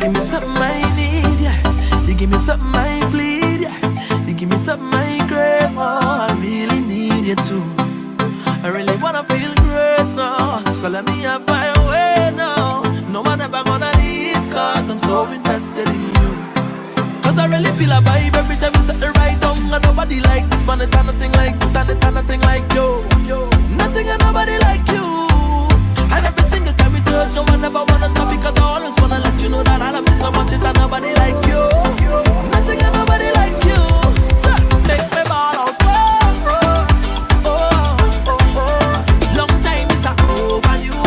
give me something I need, yeah. You give me something I bleed, yeah. You give me something I crave, oh, I really need you too. I really wanna feel great now, so let me have my way now. No one ever gonna leave, cause I'm so invested in you. Cause I really feel a vibe every time you set the right down. And nobody like this, man, it's nothing like this, and it's nothing like you. Nothing and nobody like you. And every single time we touch, no one ever wanna stop, because I always wanna let you know that I love you so much, it's nobody like you. Nothing and nobody like you. So, make me ball out. Long time is a overdue.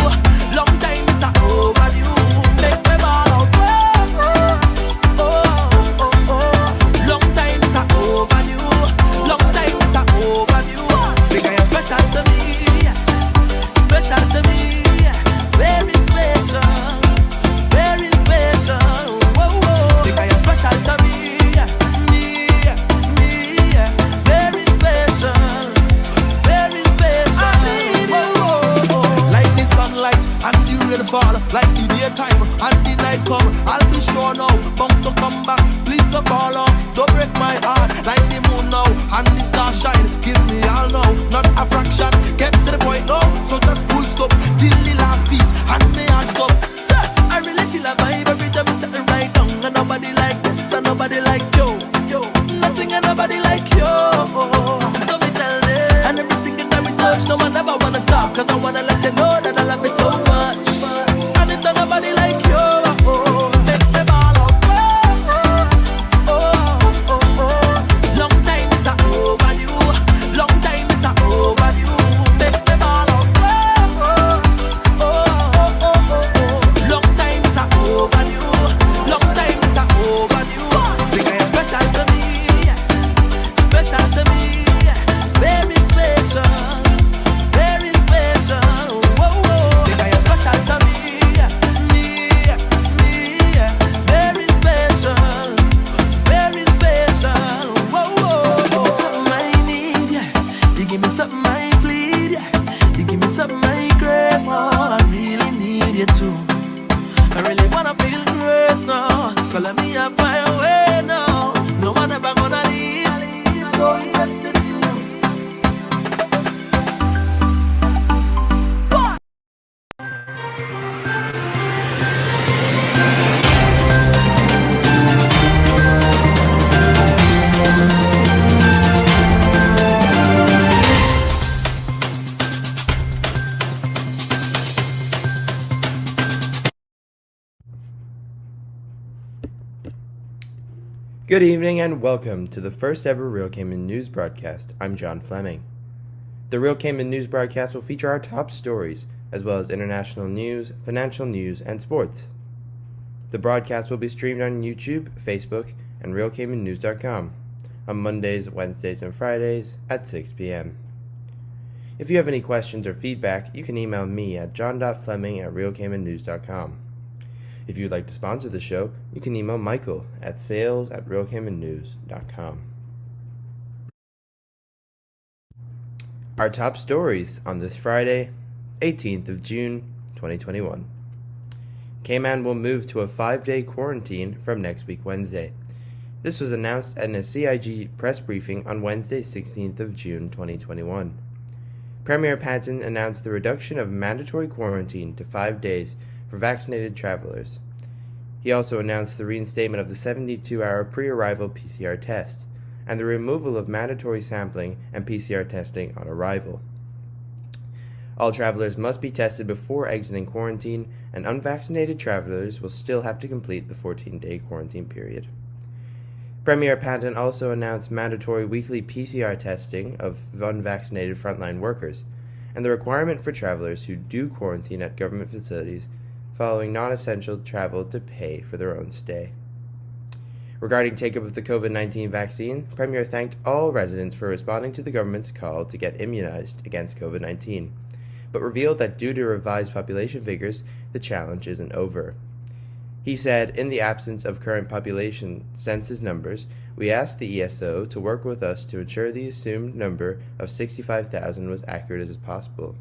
Long time is a overdue. Make me ball out. Long time is a overdue. Long time is a overdue. Because you're special to me. Special to me. Very special. Very special. Whoa, whoa. Because you're special to me. Me. Very special. Very special. Whoa, whoa. Like the sunlight and the rain fall, like the daytime and the night come. I'll be sure now, bound to come back. Please don't fall off, don't break my heart. Like the moon now and the star shine. Give me all now, not a fraction. Get to the point now, so just full stop till the last beat and me heart stop. Sir, I really feel a vibe every time we set it right down. And nobody like this and nobody like you. Nothing and nobody like you. So me tell them, and every single time we touch, no one ever wanna stop, cause I wanna let you know that I love you so much. And it's nobody like you. Make me ball out. Long time is a overdue. Long time is a overdue. Make me ball out. Long time is a overdue. Long time is a overdue. Because you're special to me. Special to me. Very special. Very special. Whoa, whoa. Because you're special to me. Very special. Very special. Whoa, whoa. You give me something I need, yeah. You give me something I bleed, yeah. You give me something I crave, oh, I really need you too. I really wanna feel great now, so let me have my way now. No one ever gonna leave. So invested in you. Good evening and welcome to the first ever Real Cayman News Broadcast. I'm John Fleming. The Real Cayman News Broadcast will feature our top stories, as well as international news, financial news, and sports. The broadcast will be streamed on YouTube, Facebook, and realcaymannews.com on Mondays, Wednesdays, and Fridays at 6 p.m. If you have any questions or feedback, you can email me at john.fleming@realcaymannews.com. If you'd like to sponsor the show, you can email Michael at sales@realcaymannews.com. Our top stories on this Friday, 18th of June, 2021. Cayman will move to a 5-day quarantine from next week, Wednesday. This was announced at a CIG press briefing on Wednesday, 16th of June, 2021. Premier Patton announced the reduction of mandatory quarantine to 5 days for vaccinated travelers. He also announced the reinstatement of the 72-hour pre-arrival PCR test and the removal of mandatory sampling and PCR testing on arrival. All travelers must be tested before exiting quarantine, and unvaccinated travelers will still have to complete the 14-day quarantine period. Premier Patton also announced mandatory weekly PCR testing of unvaccinated frontline workers and the requirement for travelers who do quarantine at government facilities following non-essential travel to pay for their own stay. Regarding take-up of the COVID-19 vaccine, Premier thanked all residents for responding to the government's call to get immunized against COVID-19, but revealed that due to revised population figures, the challenge isn't over. He said, in the absence of current population census numbers, we asked the ESO to work with us to ensure the assumed number of 65,000 was accurate as possible.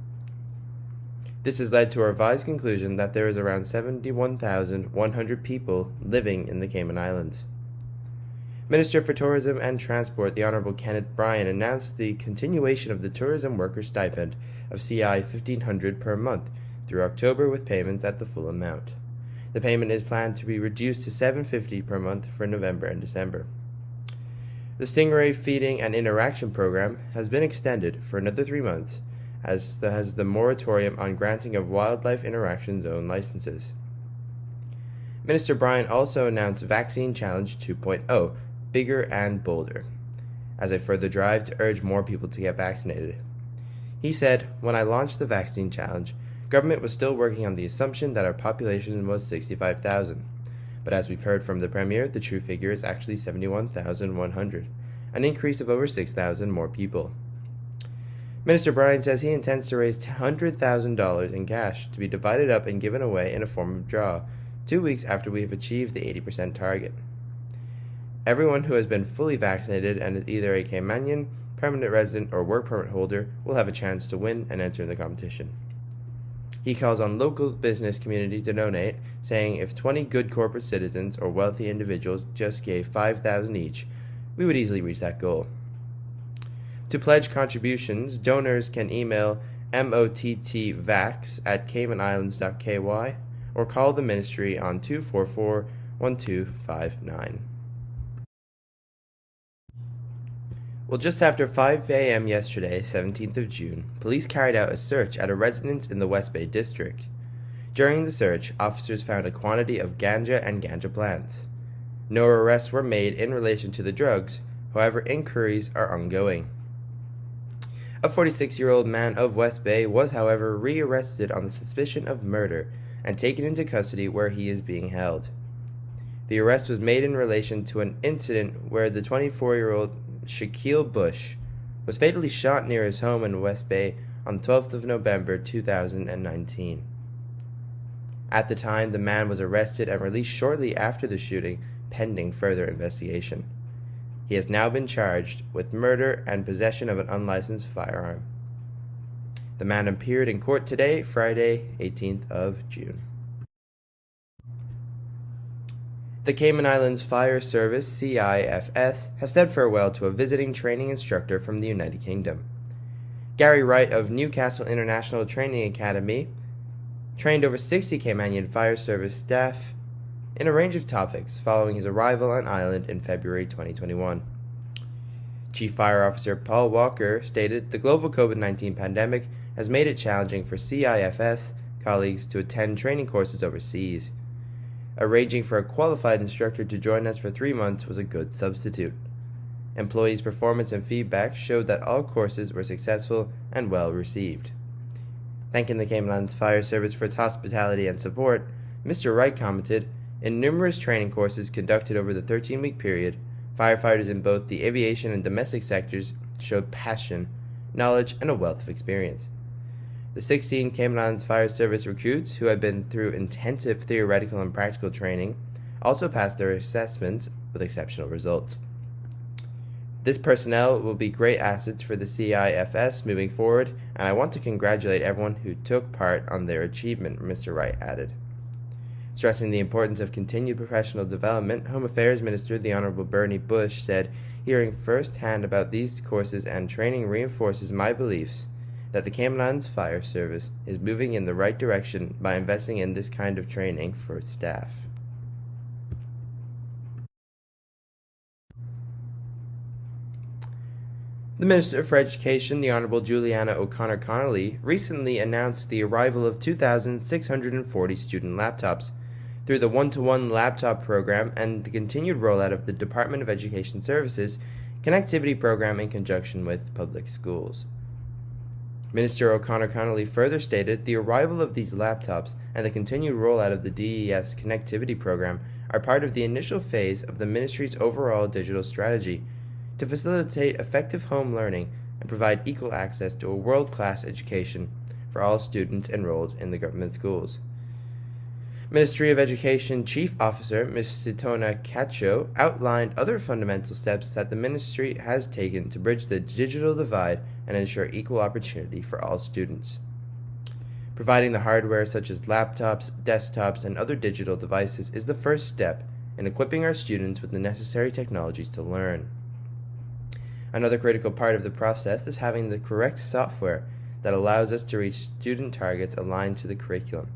This has led to a revised conclusion that there is around 71,100 people living in the Cayman Islands. Minister for Tourism and Transport, the Honourable Kenneth Bryan, announced the continuation of the tourism worker stipend of CI $1,500 per month through October, with payments at the full amount. The payment is planned to be reduced to $750 per month for November and December. The Stingray Feeding and Interaction Program has been extended for another 3 months, as has the moratorium on granting of wildlife interaction zone licenses. Minister Bryan also announced Vaccine Challenge 2.0, bigger and bolder, as a further drive to urge more people to get vaccinated. He said, "When I launched the Vaccine Challenge, government was still working on the assumption that our population was 65,000. But as we've heard from the Premier, the true figure is actually 71,100, an increase of over 6,000 more people." Minister Bryan says he intends to raise $100,000 in cash to be divided up and given away in a form of draw 2 weeks after we have achieved the 80% target. Everyone who has been fully vaccinated and is either a Caymanian, permanent resident, or work permit holder will have a chance to win and enter the competition. He calls on local business community to donate, saying if 20 good corporate citizens or wealthy individuals just gave $5,000 each, we would easily reach that goal. To pledge contributions, donors can email mottvax@caymanislands.ky or call the ministry on 244-1259. Well, just after 5 a.m. yesterday, 17th of June, police carried out a search at a residence in the West Bay district. During the search, officers found a quantity of ganja and ganja plants. No arrests were made in relation to the drugs, however, inquiries are ongoing. A 46-year-old man of West Bay was, however, rearrested on the suspicion of murder and taken into custody where he is being held. The arrest was made in relation to an incident where the 24-year-old Shaquille Bush was fatally shot near his home in West Bay on 12th of November 2019. At the time, the man was arrested and released shortly after the shooting, pending further investigation. He has now been charged with murder and possession of an unlicensed firearm. The man appeared in court today, Friday, 18th of June. The Cayman Islands Fire Service, CIFS, has said farewell to a visiting training instructor from the United Kingdom. Gary Wright of Newcastle International Training Academy trained over 60 Caymanian Fire Service staff in a range of topics following his arrival on island in February 2021. Chief Fire Officer Paul Walker stated the global COVID-19 pandemic has made it challenging for CIFS colleagues to attend training courses overseas. Arranging for a qualified instructor to join us for 3 months was a good substitute. Employees' performance and feedback showed that all courses were successful and well received. Thanking the Cayman Islands Fire Service for its hospitality and support, Mr. Wright commented, "In numerous training courses conducted over the 13-week period, firefighters in both the aviation and domestic sectors showed passion, knowledge, and a wealth of experience. The 16 Cayman Islands Fire Service recruits who had been through intensive theoretical and practical training also passed their assessments with exceptional results. This personnel will be great assets for the CIFS moving forward, and I want to congratulate everyone who took part on their achievement," Mr. Wright added. Stressing the importance of continued professional development, Home Affairs Minister the Honourable Bernie Bush said, "Hearing firsthand about these courses and training reinforces my beliefs that the Cayman Islands Fire Service is moving in the right direction by investing in this kind of training for its staff." The Minister for Education, the Honourable Juliana O'Connor-Connolly, recently announced the arrival of 2,640 student laptops through the one-to-one laptop program and the continued rollout of the Department of Education Services connectivity program in conjunction with public schools. Minister O'Connor-Connolly further stated the arrival of these laptops and the continued rollout of the DES connectivity program are part of the initial phase of the ministry's overall digital strategy to facilitate effective home learning and provide equal access to a world-class education for all students enrolled in the government schools. Ministry of Education Chief Officer Ms. Sitona Cacho outlined other fundamental steps that the ministry has taken to bridge the digital divide and ensure equal opportunity for all students. Providing the hardware such as laptops, desktops, and other digital devices is the first step in equipping our students with the necessary technologies to learn. Another critical part of the process is having the correct software that allows us to reach student targets aligned to the curriculum.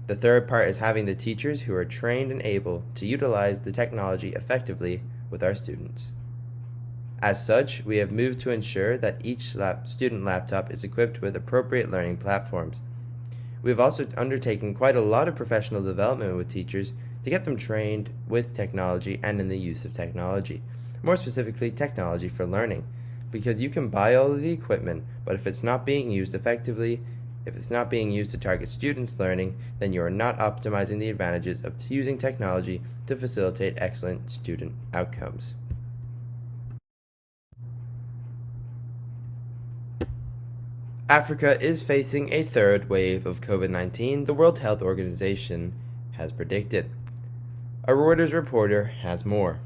The third part is having the teachers who are trained and able to utilize the technology effectively with our students. As such, we have moved to ensure that each student laptop is equipped with appropriate learning platforms. We have also undertaken quite a lot of professional development with teachers to get them trained with technology and in the use of technology, more specifically technology for learning, because you can buy all of the equipment, but if it's not being used effectively, if it's not being used to target students' learning, then you are not optimizing the advantages of using technology to facilitate excellent student outcomes. Africa is facing a third wave of COVID-19, the World Health Organization has predicted. A Reuters reporter has more.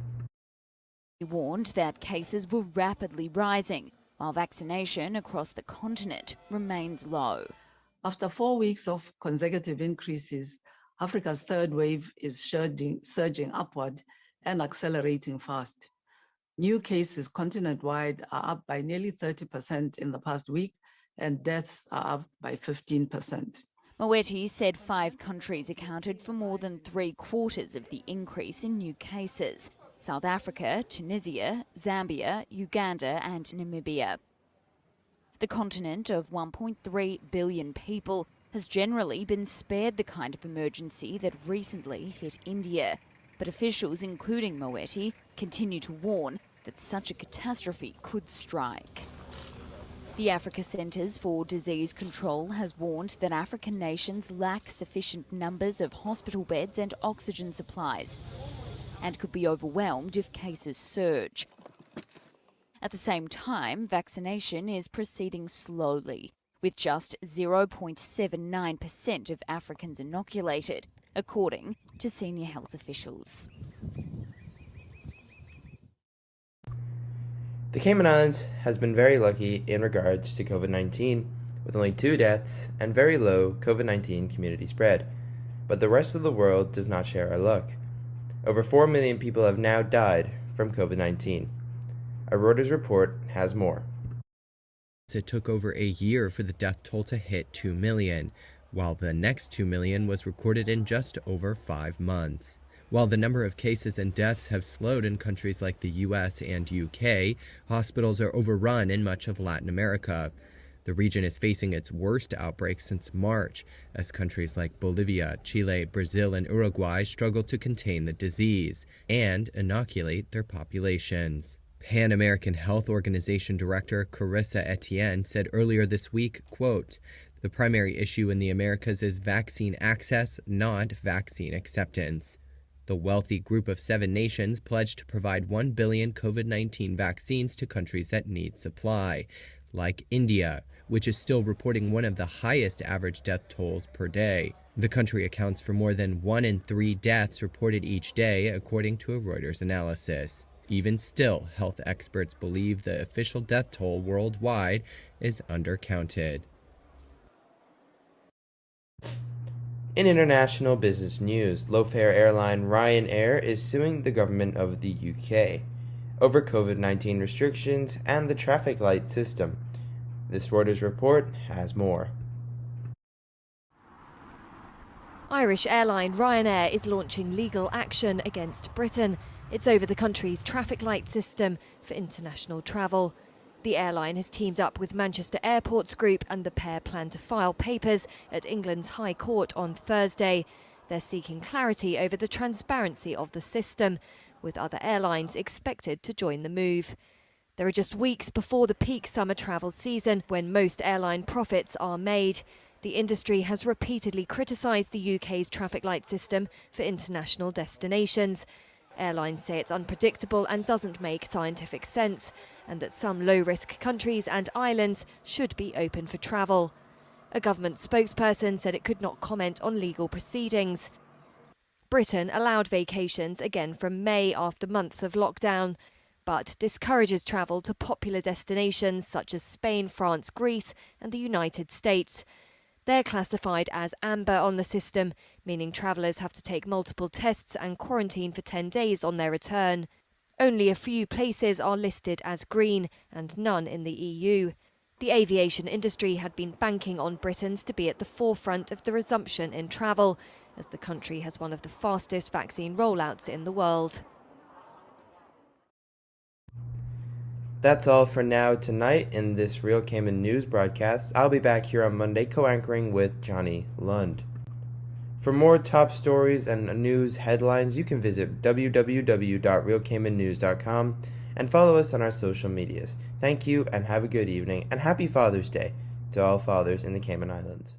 He warned that cases were rapidly rising, while vaccination across the continent remains low. After 4 weeks of consecutive increases, Africa's third wave is surging upward and accelerating fast. New cases continent-wide are up by nearly 30% in the past week, and deaths are up by 15%. Moeti said 5 countries accounted for more than 3/4 of the increase in new cases: South Africa, Tunisia, Zambia, Uganda and Namibia. The continent of 1.3 billion people has generally been spared the kind of emergency that recently hit India. But officials, including Moeti, continue to warn that such a catastrophe could strike. The Africa Centres for Disease Control has warned that African nations lack sufficient numbers of hospital beds and oxygen supplies and could be overwhelmed if cases surge. At the same time, vaccination is proceeding slowly, with just 0.79% of Africans inoculated, according to senior health officials. The Cayman Islands has been very lucky in regards to COVID-19, with only 2 deaths and very low COVID-19 community spread. But the rest of the world does not share our luck. Over 4 million people have now died from COVID-19. A Reuters report has more. It took over a year for the death toll to hit 2 million, while the next 2 million was recorded in just over 5 months. While the number of cases and deaths have slowed in countries like the US and UK, hospitals are overrun in much of Latin America. The region is facing its worst outbreak since March, as countries like Bolivia, Chile, Brazil, and Uruguay struggle to contain the disease and inoculate their populations. Pan American Health Organization Director Carissa Etienne said earlier this week, quote, "The primary issue in the Americas is vaccine access, not vaccine acceptance." The wealthy group of 7 nations pledged to provide 1 billion COVID-19 vaccines to countries that need supply, like India, which is still reporting one of the highest average death tolls per day. The country accounts for more than 1 in 3 deaths reported each day, according to a Reuters analysis. Even still, health experts believe the official death toll worldwide is undercounted. In international business news, low-fare airline Ryanair is suing the government of the UK over COVID-19 restrictions and the traffic light system. This Reuters report has more. Irish airline Ryanair is launching legal action against Britain. It's over the country's traffic light system for international travel. The airline has teamed up with Manchester Airports Group, and the pair plan to file papers at England's High Court on Thursday. They're seeking clarity over the transparency of the system, with other airlines expected to join the move. There are just weeks before the peak summer travel season, when most airline profits are made. The industry has repeatedly criticised the UK's traffic light system for international destinations. Airlines say it's unpredictable and doesn't make scientific sense, and that some low-risk countries and islands should be open for travel. A government spokesperson said it could not comment on legal proceedings. Britain allowed vacations again from May after months of lockdown, but discourages travel to popular destinations such as Spain, France, Greece and the United States. They're classified as amber on the system, meaning travellers have to take multiple tests and quarantine for 10 days on their return. Only a few places are listed as green and none in the EU. The aviation industry had been banking on Britons to be at the forefront of the resumption in travel, as the country has one of the fastest vaccine rollouts in the world. That's all for now tonight in this Real Cayman News broadcast. I'll be back here on Monday co-anchoring with Johnny Lund. For more top stories and news headlines, you can visit www.realcaymannews.com and follow us on our social medias. Thank you and have a good evening, and happy Father's Day to all fathers in the Cayman Islands.